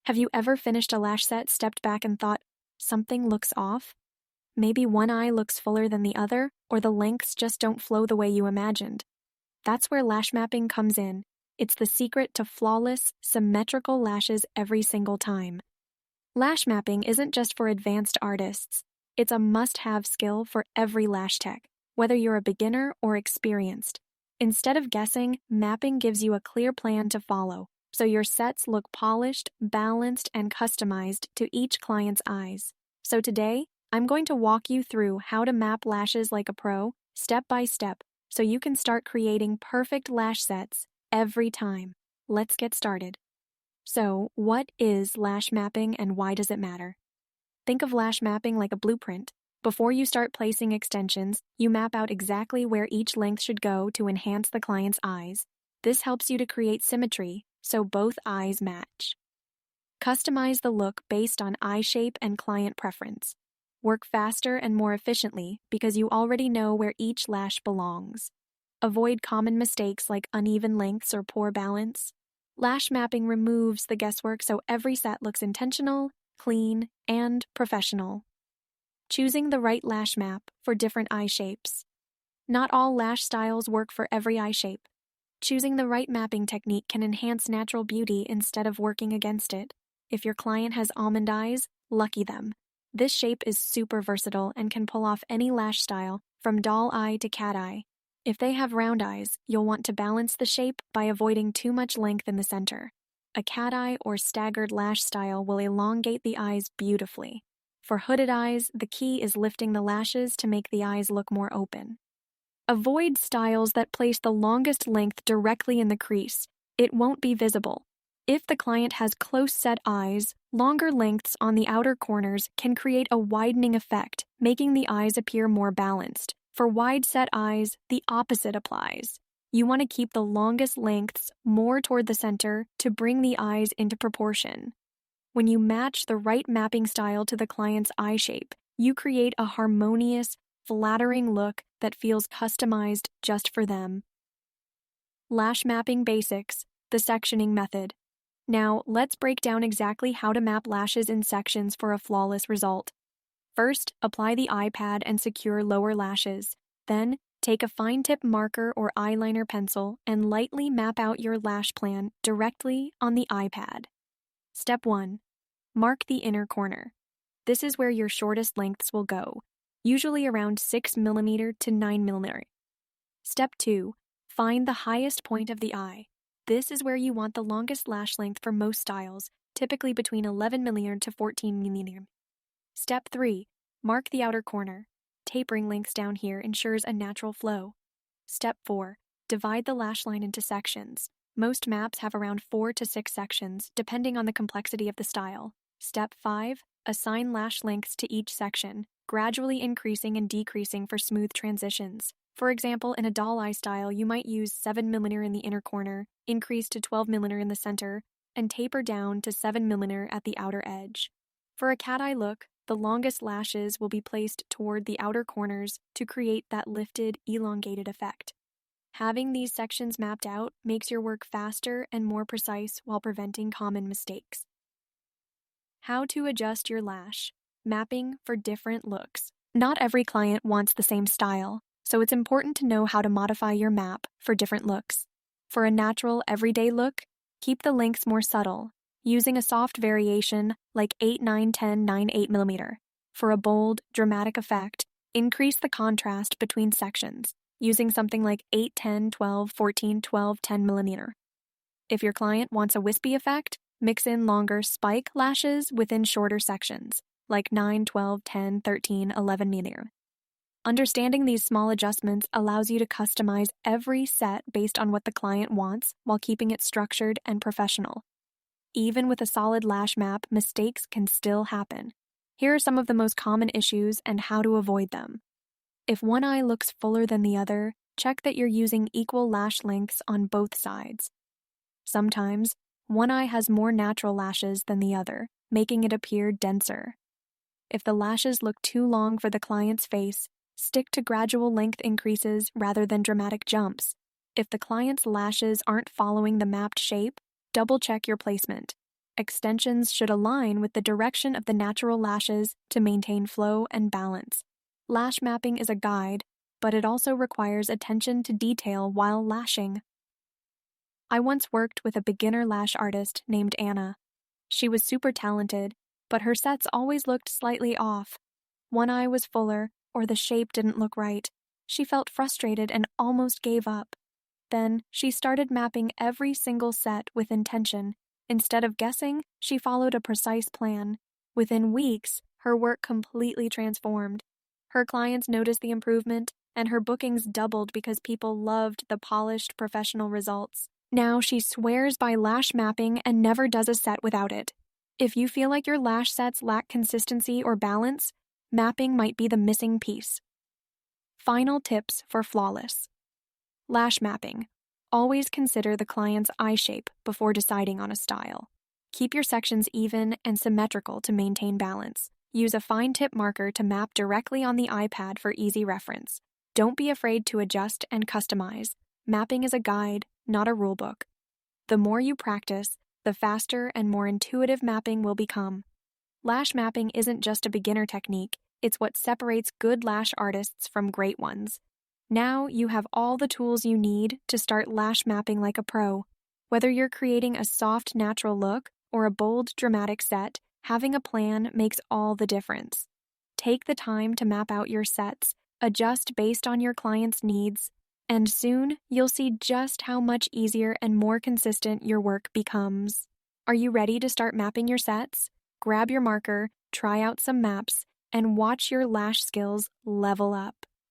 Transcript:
Have you ever finished a lash set, stepped back, and thought, something looks off? Maybe one eye looks fuller than the other, or the lengths just don't flow the way you imagined. That's where lash mapping comes in. It's the secret to flawless, symmetrical lashes every single time. Lash mapping isn't just for advanced artists. It's a must-have skill for every lash tech, whether you're a beginner or experienced. Instead of guessing, mapping gives you a clear plan to follow, so your sets look polished, balanced, and customized to each client's eyes. So today, I'm going to walk you through how to map lashes like a pro, step by step, so you can start creating perfect lash sets every time. Let's get started. So, what is lash mapping and why does it matter? Think of lash mapping like a blueprint. Before you start placing extensions, you map out exactly where each length should go to enhance the client's eyes. This helps you to create symmetry, so both eyes match. Customize the look based on eye shape and client preference. Work faster and more efficiently because you already know where each lash belongs. Avoid common mistakes like uneven lengths or poor balance. Lash mapping removes the guesswork so every set looks intentional, clean, and professional. Choosing the right lash map for different eye shapes. Not all lash styles work for every eye shape. Choosing the right mapping technique can enhance natural beauty instead of working against it. If your client has almond eyes, lucky them. This shape is super versatile and can pull off any lash style, from doll eye to cat eye. If they have round eyes, you'll want to balance the shape by avoiding too much length in the center. A cat eye or staggered lash style will elongate the eyes beautifully. For hooded eyes, the key is lifting the lashes to make the eyes look more open. Avoid styles that place the longest length directly in the crease. It won't be visible. If the client has close-set eyes, longer lengths on the outer corners can create a widening effect, making the eyes appear more balanced. For wide-set eyes, the opposite applies. You want to keep the longest lengths more toward the center to bring the eyes into proportion. When you match the right mapping style to the client's eye shape, you create a harmonious, flattering look that feels customized just for them. Lash mapping basics, the sectioning method. Now, let's break down exactly how to map lashes in sections for a flawless result. First, apply the eye pad and secure lower lashes. Then, take a fine-tip marker or eyeliner pencil and lightly map out your lash plan directly on the eye pad. Step 1. Mark the inner corner. This is where your shortest lengths will go, usually around 6 mm to 9 mm. Step 2. Find the highest point of the eye. This is where you want the longest lash length for most styles, typically between 11 mm to 14 mm. Step 3. Mark the outer corner. Tapering lengths down here ensures a natural flow. Step 4. Divide the lash line into sections. Most maps have around 4 to 6 sections, depending on the complexity of the style. Step 5. Assign lash lengths to each section, gradually increasing and decreasing for smooth transitions. For example, in a doll eye style, you might use 7 mm in the inner corner, increase to 12 mm in the center, and taper down to 7 mm at the outer edge. For a cat eye look, the longest lashes will be placed toward the outer corners to create that lifted, elongated effect. Having these sections mapped out makes your work faster and more precise while preventing common mistakes. How to adjust your lash. Mapping for different looks. Not every client wants the same style, so it's important to know how to modify your map for different looks. For a natural, everyday look, keep the lengths more subtle, using a soft variation like 8, 9, 10, 9, 8 mm. For a bold, dramatic effect, increase the contrast between sections, using something like 8, 10, 12, 14, 12, 10 mm. If your client wants a wispy effect, mix in longer spike lashes within shorter sections, like 9, 12, 10, 13, 11 mm. Understanding these small adjustments allows you to customize every set based on what the client wants while keeping it structured and professional. Even with a solid lash map, mistakes can still happen. Here are some of the most common issues and how to avoid them. If one eye looks fuller than the other, check that you're using equal lash lengths on both sides. Sometimes, one eye has more natural lashes than the other, making it appear denser. If the lashes look too long for the client's face, stick to gradual length increases rather than dramatic jumps. If the client's lashes aren't following the mapped shape, double-check your placement. Extensions should align with the direction of the natural lashes to maintain flow and balance. Lash mapping is a guide, but it also requires attention to detail while lashing. I once worked with a beginner lash artist named Anna. She was super talented, but her sets always looked slightly off. One eye was fuller, or the shape didn't look right. She felt frustrated and almost gave up. Then, she started mapping every single set with intention. Instead of guessing, she followed a precise plan. Within weeks, her work completely transformed. Her clients noticed the improvement, and her bookings doubled because people loved the polished, professional results. Now she swears by lash mapping and never does a set without it. If you feel like your lash sets lack consistency or balance, mapping might be the missing piece. Final tips for flawless. Lash mapping. Always consider the client's eye shape before deciding on a style. Keep your sections even and symmetrical to maintain balance. Use a fine tip marker to map directly on the iPad for easy reference. Don't be afraid to adjust and customize. Mapping is a guide, not a rulebook. The more you practice, the faster and more intuitive mapping will become. Lash mapping isn't just a beginner technique, it's what separates good lash artists from great ones. Now you have all the tools you need to start lash mapping like a pro. Whether you're creating a soft, natural look or a bold, dramatic set, having a plan makes all the difference. Take the time to map out your sets, adjust based on your client's needs, and soon you'll see just how much easier and more consistent your work becomes. Are you ready to start mapping your sets? Grab your marker, try out some maps, and watch your lash skills level up.